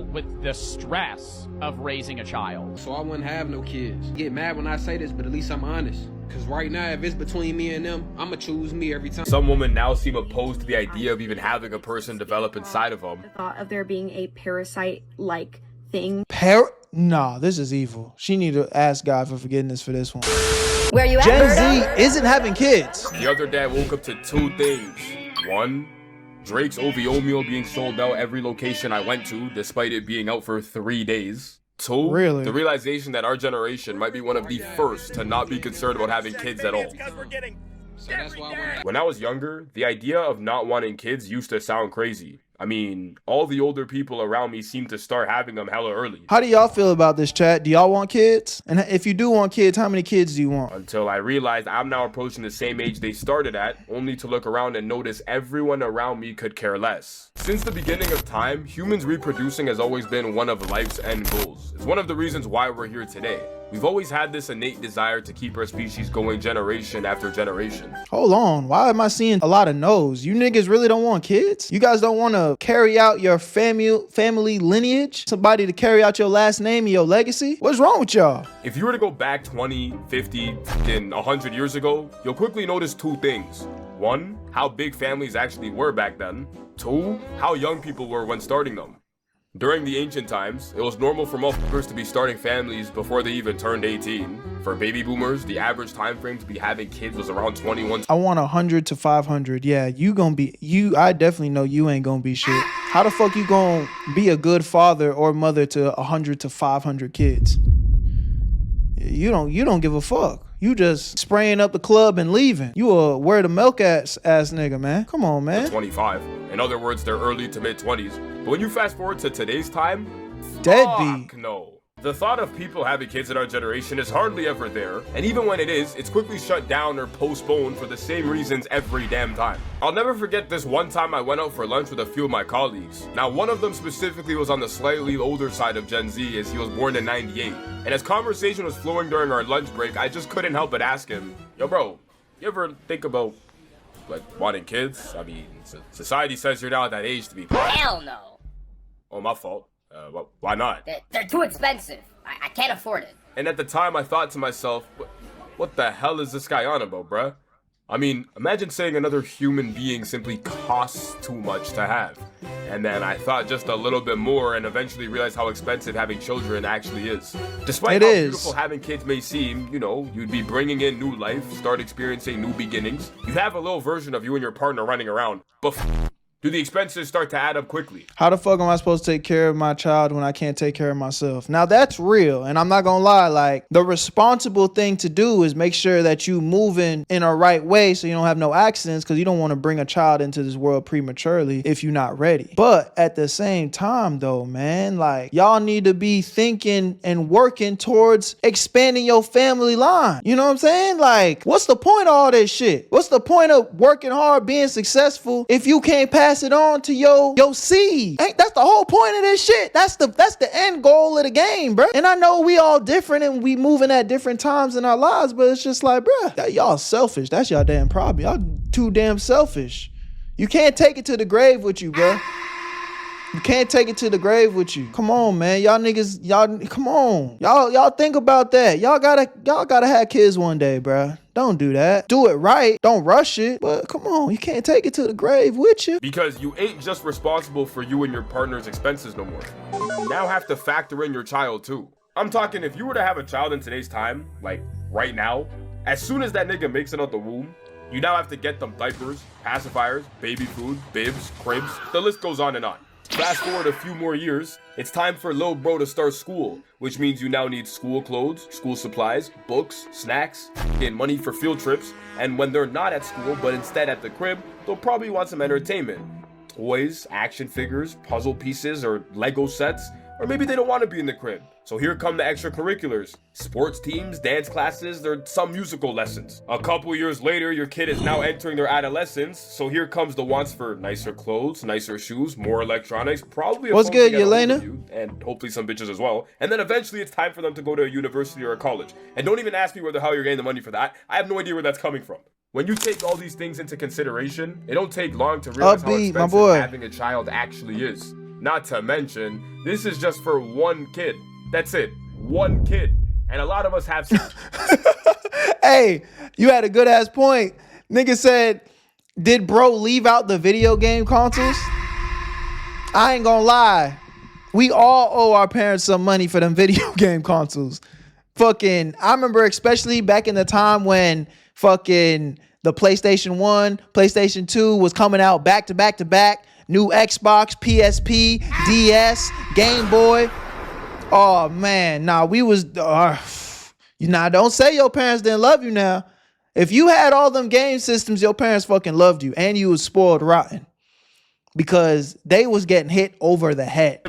deal with the stress of raising a child. So I wouldn't have no kids. Get mad when I say this, but at least I'm honest. Because right now, if it's between me and them, I'ma choose me every time. Some women now seem opposed to the idea of even having a person develop inside of them. The thought of there being a parasite-like thing. Nah, this is evil. She need to ask God for forgiveness for this one. Where you at, Gen Berto? Z isn't having kids. The other day I woke up to two things. One, Drake's OVO meal being sold out every location I went to, despite it being out for 3 days. Two, Really? the realization that our generation might be one of the first to not be concerned about having kids at all. So that's why I want When I was younger, the idea of not wanting kids used to sound crazy. I mean, all the older people around me seem to start having them hella early. How do y'all feel about this, chat? Do y'all want kids? And if you do want kids, how many kids do you want? Until I realized I'm now approaching the same age they started at, only to look around and notice everyone around me could care less. Since the beginning of time, humans reproducing has always been one of life's end goals. It's one of the reasons why we're here today. We've always had this innate desire to keep our species going generation after generation. Hold on, why am I seeing a lot of no's? You niggas really don't want kids? You guys don't want to carry out your family lineage? Somebody to carry out your last name and your legacy? What's wrong with y'all? If you were to go back 20, 50, and 100 years ago, you'll quickly notice two things. One, how big families actually were back then. Two, how young people were when starting them. During the ancient times, it was normal for motherfuckers to be starting families before they even turned 18. For baby boomers, the average time frame to be having kids was around 21. I want 100 to 500. Yeah, I definitely know you ain't gonna be shit. How the fuck you gonna be a good father or mother to 100 to 500 kids? You don't give a fuck. You just spraying up the club and leaving. You a where the milk ass nigga, man. Come on, man. 25. In other words, they're early to mid 20s. But when you fast forward to today's time, Deadbeat. fuck no. The thought of people having kids in our generation is hardly ever there, and even when it is, it's quickly shut down or postponed for the same reasons every damn time. I'll never forget this one time I went out for lunch with a few of my colleagues. Now, one of them specifically was on the slightly older side of Gen Z, as he was born in '98. And as conversation was flowing during our lunch break, I just couldn't help but ask him, "Yo, bro, you ever think about, like, wanting kids? I mean, society says you're now at that age to be..." Hell no. Oh, my fault. Why not? They're too expensive. I can't afford it. And at the time, I thought to myself, what the hell is this guy on about, bruh? I mean, imagine saying another human being simply costs too much to have. And then I thought just a little bit more and eventually realized how expensive having children actually is. Despite how beautiful having kids may seem, you know, you'd be bringing in new life, start experiencing new beginnings. You have a little version of you and your partner running around, but do the expenses start to add up quickly? How the fuck am I supposed to take care of my child when I can't take care of myself? Now that's real, and I'm not gonna lie, like, the responsible thing to do is make sure that you moving in a right way so you don't have no accidents, because you don't want to bring a child into this world prematurely if you're not ready. But at the same time though, man, like, y'all need to be thinking and working towards expanding your family line. You know what I'm saying? Like, what's the point of all this shit? What's the point of working hard, being successful, if you can't pass it on to your seed? That's the whole point of this shit. That's the end goal of the game, bro. And I know we all different and we moving at different times in our lives, but it's just like, bro, y'all selfish. That's y'all damn problem. Y'all too damn selfish. You can't take it to the grave with you, bro. You can't take it to the grave with you. Come on, man. Y'all niggas, come on. Y'all think about that. Y'all gotta have kids one day, bro. Don't do that. Do it right. Don't rush it. But come on, you can't take it to the grave with you. Because you ain't just responsible for you and your partner's expenses no more. You now have to factor in your child too. I'm talking, if you were to have a child in today's time, like right now, as soon as that nigga makes it out the womb, you now have to get them diapers, pacifiers, baby food, bibs, cribs, the list goes on and on. Fast forward a few more years, it's time for little bro to start school, which means you now need school clothes, school supplies, books, snacks, and money for field trips, and when they're not at school but instead at the crib, they'll probably want some entertainment. Toys, action figures, puzzle pieces, or Lego sets, or maybe they don't want to be in the crib. So here come the extracurriculars. Sports teams, dance classes, or some musical lessons. A couple years later, your kid is now entering their adolescence, so here comes the wants for nicer clothes, nicer shoes, more electronics, probably a What's phone good, to get a hold Yelena? of you, and hopefully some bitches as well. And then eventually it's time for them to go to a university or a college. And don't even ask me where the hell you're getting the money for that. I have no idea where that's coming from. When you take all these things into consideration, it don't take long to realize how Upbeat, my expensive boy. having a child actually is. Not to mention, this is just for one kid. That's it, one kid. And a lot of us have... Hey, you had a good ass point. Nigga said, did bro leave out the video game consoles? I ain't gonna lie. We all owe our parents some money for them video game consoles. Fucking, I remember especially back in the time when fucking the PlayStation 1, PlayStation 2 was coming out back to back to back. New Xbox, PSP, DS, Game Boy. Oh man, nah, we was, nah, don't say your parents didn't love you now. If you had all them game systems, your parents fucking loved you and you was spoiled rotten because they was getting hit over the head.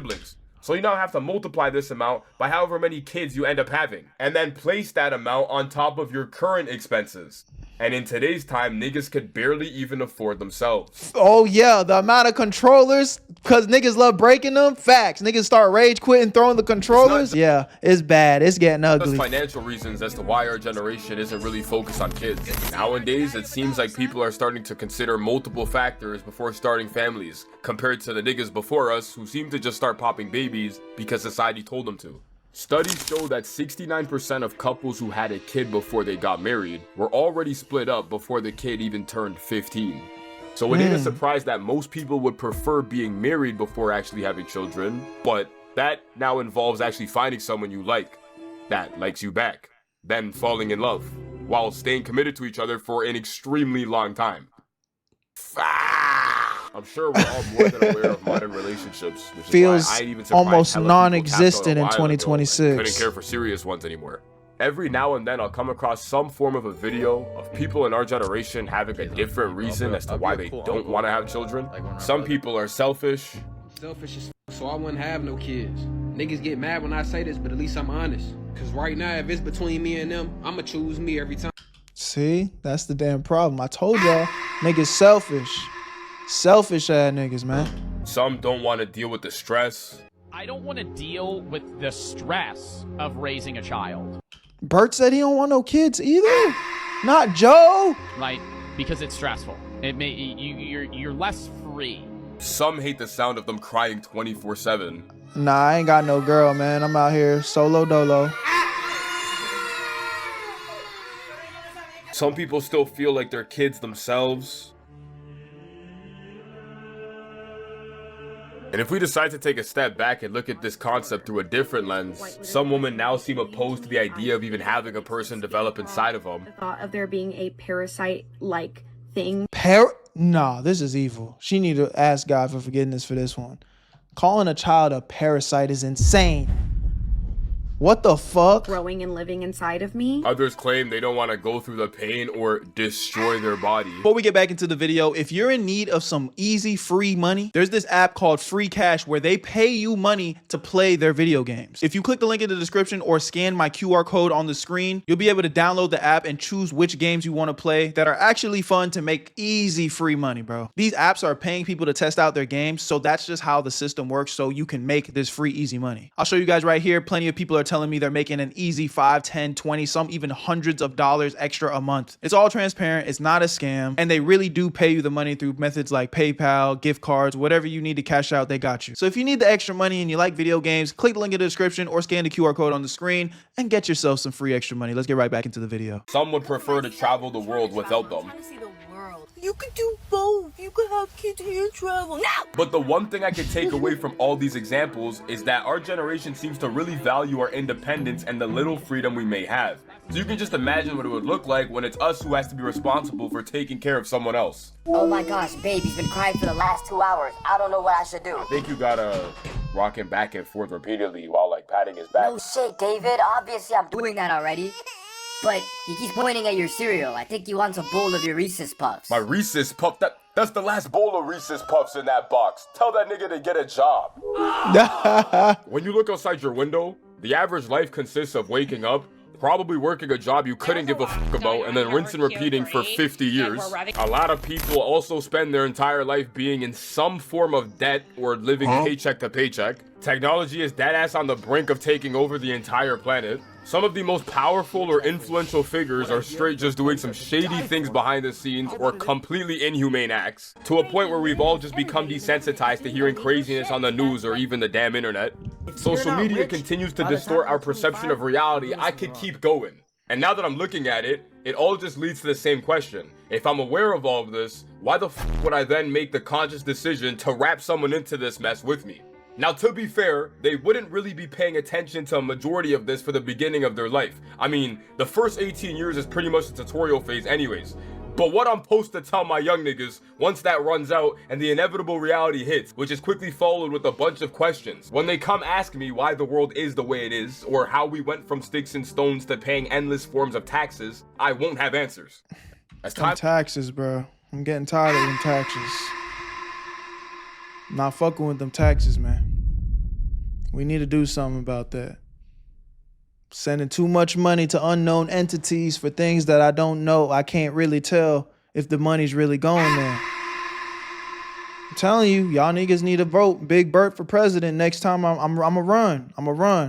So you now have to multiply this amount by however many kids you end up having and then place that amount on top of your current expenses. And in today's time, niggas could barely even afford themselves. Oh yeah, the amount of controllers, because niggas love breaking them. Facts. Niggas start rage quitting, throwing the controllers. Yeah, it's bad. It's getting ugly. There's financial reasons as to why our generation isn't really focused on kids. Nowadays, it seems like people are starting to consider multiple factors before starting families, compared to the niggas before us who seem to just start popping babies because society told them to. Studies show that 69% of couples who had a kid before they got married were already split up before the kid even turned 15. So it ain't a surprise that most people would prefer being married before actually having children, but that now involves actually finding someone you like, that likes you back, then falling in love, while staying committed to each other for an extremely long time. I'm sure we're all more than aware of modern relationships, which feels is why I even almost non-existent in 2026. Couldn't care for serious ones anymore. Every now and then I'll come across some form of a video of people in our generation having a different reason as to why they don't want to have children. Some people are selfish. Selfish as f, so I wouldn't have no kids. Niggas get mad when I say this, but at least I'm honest. Cause right now, if it's between me and them, I'ma choose me every time. See, that's the damn problem. I told y'all, niggas selfish. Selfish ass niggas, man. Some don't want to deal with the stress. I don't want to deal with the stress of raising a child. Bert said he don't want no kids either. Not Joe. Right? Because it's stressful. It may you're less free. Some hate the sound of them crying 24/7. Nah, I ain't got no girl, man. I'm out here solo dolo. Some people still feel like they're kids themselves. And if we decide to take a step back and look at this concept through a different lens, some women now seem opposed to the idea of even having a person develop inside of them. The thought of there being a parasite-like thing. Nah, this is evil. She need to ask God for forgiveness for this one. Calling a child a parasite is insane. What the fuck? Growing and living inside of me. Others claim they don't want to go through the pain or destroy their body. Before we get back into the video, if you're in need of some easy free money, there's this app called Free Cash where they pay you money to play their video games. If you click the link in the description or scan my QR code on the screen, you'll be able to download the app and choose which games you want to play that are actually fun to make easy free money, bro. These apps are paying people to test out their games, so that's just how the system works, so you can make this free easy money. I'll show you guys right here. Plenty of people are telling me they're making an easy 5, 10, 20, some even hundreds of dollars extra a month. It's all transparent. It's not a scam. And they really do pay you the money through methods like PayPal, gift cards, whatever you need to cash out, they got you. So if you need the extra money and you like video games, click the link in the description or scan the QR code on the screen and get yourself some free extra money. Let's get right back into the video. Some would prefer to travel the world without them. You could do both. You could have kids and travel. No! But the one thing I can take away from all these examples is that our generation seems to really value our independence and the little freedom we may have. So you can just imagine what it would look like when it's us who has to be responsible for taking care of someone else. Oh my gosh, babe, he's been crying for the last 2 hours. I don't know what I should do. I think you gotta rock him back and forth repeatedly while like patting his back. No shit, David. Obviously, I'm doing that already. But he keeps pointing at your cereal. I think he wants a bowl of your Reese's Puffs. My Reese's Puff? That's the last bowl of Reese's Puffs in that box. Tell that nigga to get a job. When you look outside your window, the average life consists of waking up, probably working a job you couldn't give a fuck about, and then rinse and repeating for 50 years. A lot of people also spend their entire life being in some form of debt or living paycheck to paycheck. Technology is deadass on the brink of taking over the entire planet. Some of the most powerful or influential figures are straight just doing some shady things behind the scenes or completely inhumane acts, to a point where we've all just become desensitized to hearing craziness on the news or even the damn internet. Social media continues to distort our perception of reality. I could keep going. And now that I'm looking at it, it all just leads to the same question. If I'm aware of all of this, why the f would I then make the conscious decision to wrap someone into this mess with me? Now, to be fair, they wouldn't really be paying attention to a majority of this for the beginning of their life. I mean, the first 18 years is pretty much the tutorial phase anyways. But what I'm supposed to tell my young niggas once that runs out and the inevitable reality hits, which is quickly followed with a bunch of questions. When they come ask me why the world is the way it is, or how we went from sticks and stones to paying endless forms of taxes, I won't have answers. As time Taxes, bro. I'm getting tired of them taxes. Not fucking with them taxes, man. We need to do something about that. Sending too much money to unknown entities for things that I don't know. I can't really tell if the money's really going there. I'm telling you, y'all niggas need to vote Big Bert for president next time. I'm a run.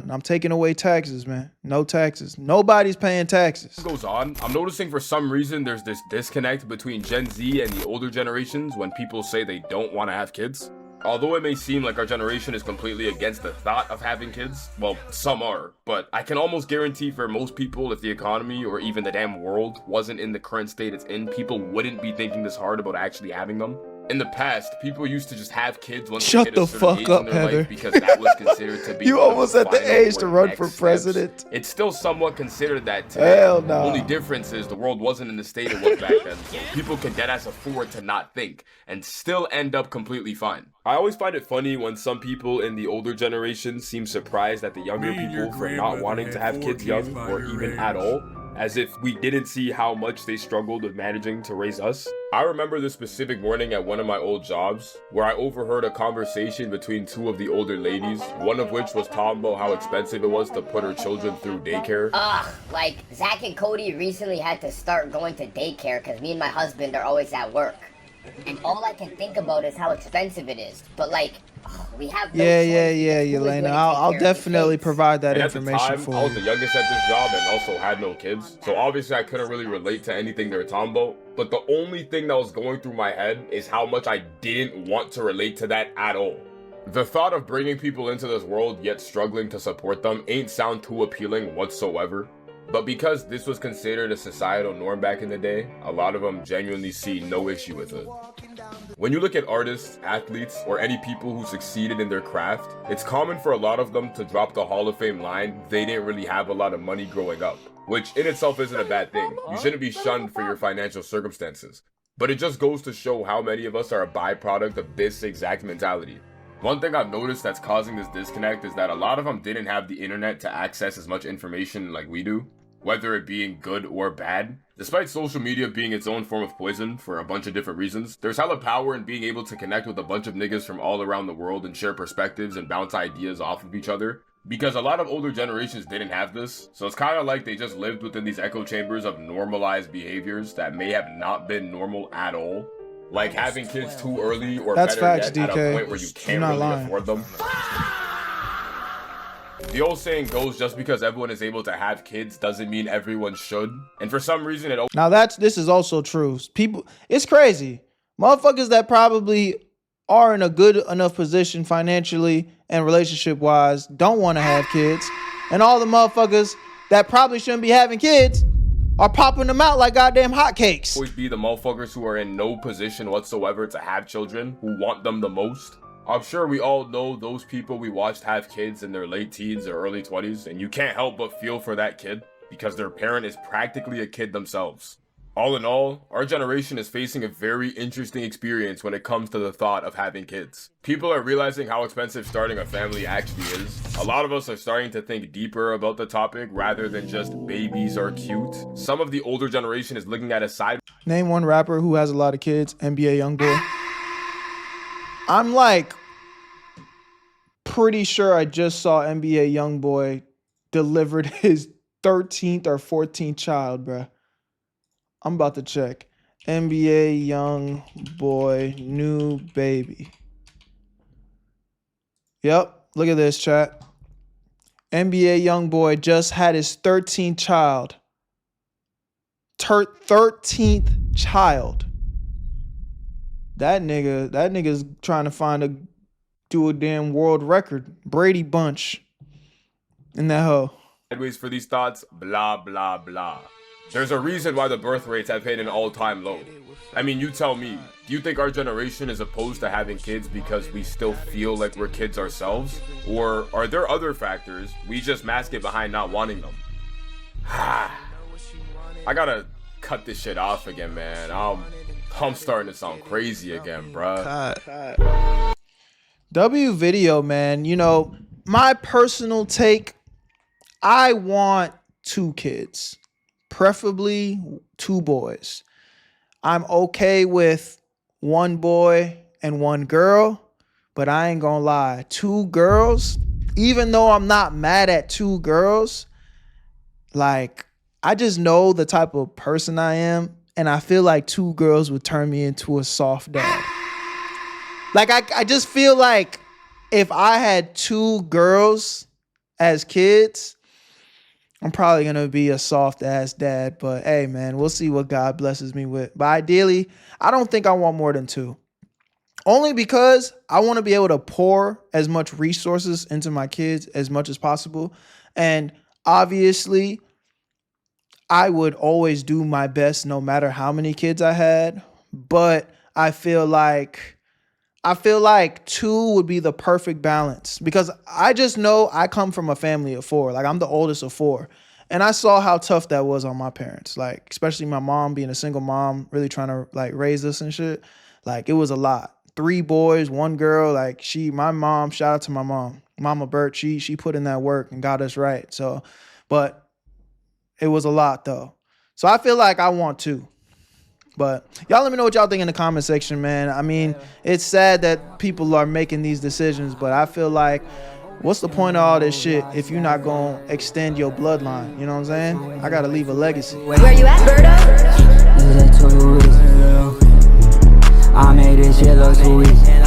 I'm taking away taxes, man. No taxes. Nobody's paying taxes. goes on, I'm noticing for some reason there's this disconnect between Gen Z and the older generations when people say they don't want to have kids. Although it may seem like our generation is completely against the thought of having kids, well, some are, but I can almost guarantee for most people, if the economy or even the damn world wasn't in the current state it's in, people wouldn't be thinking this hard about actually having them. In the past, people used to just have kids once they hit a certain age in their life because that was considered to be You almost at the age to run for president. Steps. It's still somewhat considered that today. Hell no. Only difference is the world wasn't in the state it was back then. So people can deadass afford to not think and still end up completely fine. I always find it funny when some people in the older generation seem surprised at the younger people for not wanting to have kids young or even at all, as if we didn't see how much they struggled with managing to raise us. I remember this specific morning at one of my old jobs where I overheard a conversation between two of the older ladies, one of which was talking about how expensive it was to put her children through daycare. Like Zach and Cody recently had to start going to daycare because me and my husband are always at work. And all I can think about is how expensive it is. But like, we have no choice. Yelena. I'll definitely provide that information at the time, for you. I was the youngest at this job and also had no kids. So obviously I couldn't really relate to anything they were talking about. But the only thing that was going through my head is how much I didn't want to relate to that at all. The thought of bringing people into this world yet struggling to support them ain't sound too appealing whatsoever. But because this was considered a societal norm back in the day, a lot of them genuinely see no issue with it. When you look at artists, athletes, or any people who succeeded in their craft, it's common for a lot of them to drop the Hall of Fame line, they didn't really have a lot of money growing up, which in itself isn't a bad thing. You shouldn't be shunned for your financial circumstances. But it just goes to show how many of us are a byproduct of this exact mentality. One thing I've noticed that's causing this disconnect is that a lot of them didn't have the internet to access as much information like we do, whether it being good or bad. Despite social media being its own form of poison for a bunch of different reasons, there's hella power in being able to connect with a bunch of niggas from all around the world and share perspectives and bounce ideas off of each other. Because a lot of older generations didn't have this, so it's kind of like they just lived within these echo chambers of normalized behaviors that may have not been normal at all. Like having kids too early or That's better facts, yet, at DK. a point where you can't You're not really lying. afford them. The old saying goes, just because everyone is able to have kids doesn't mean everyone should. And for some reason it Now this is also true. People, it's crazy. Motherfuckers that probably are in a good enough position financially and relationship wise don't want to have kids. And all the motherfuckers that probably shouldn't be having kids are popping them out like goddamn hotcakes. always be the motherfuckers who are in no position whatsoever to have children, who want them the most. I'm sure we all know those people we watched have kids in their late teens or early 20s, and you can't help but feel for that kid because their parent is practically a kid themselves. All in all, our generation is facing a very interesting experience when it comes to the thought of having kids. People are realizing how expensive starting a family actually is. A lot of us are starting to think deeper about the topic rather than just babies are cute. Some of the older generation is looking at a side. Name one rapper who has a lot of kids. NBA Youngboy. I'm like pretty sure I just saw NBA Youngboy delivered his 13th or 14th child, bruh. I'm about to check. NBA young boy, new baby. Yep, look at this, chat. NBA young boy just had his 13th child. 13th child. That nigga's trying to do a damn world record. Brady Bunch in that hoe. Sideways for these thoughts, blah, blah, blah. There's a reason why the birth rates have hit an all-time low. I mean, you tell me, do you think our generation is opposed to having kids because we still feel like we're kids ourselves? Or are there other factors, we just mask it behind not wanting them? I gotta cut this shit off again, man. I'm starting to sound crazy again, bruh. W video, man, you know, my personal take, I want 2 kids. Preferably 2 boys. I'm okay with 1 boy and 1 girl, but I ain't gonna lie. 2 girls, even though I'm not mad at 2 girls, like, I just know the type of person I am, and I feel like 2 girls would turn me into a soft dad. Like, I just feel like if I had 2 girls as kids, I'm probably going to be a soft-ass dad, but hey, man, we'll see what God blesses me with. But ideally, I don't think I want more than 2. Only because I want to be able to pour as much resources into my kids as much as possible. And obviously, I would always do my best no matter how many kids I had. But I feel like 2 would be the perfect balance, because I just know I come from a family of 4. Like, I'm the oldest of 4. And I saw how tough that was on my parents. Like, especially my mom being a single mom, really trying to like raise us and shit. Like, it was a lot. 3 boys, 1 girl. Like, my mom, shout out to my mom, Mama Bert. She put in that work and got us right. So, but it was a lot though. So I feel like I want 2. But y'all let me know what y'all think in the comment section, man. I mean, it's sad that people are making these decisions, but I feel like, what's the point of all this shit if you're not going to extend your bloodline? You know what I'm saying? I got to leave a legacy. Where you at, Berto? I made this shit look too easy.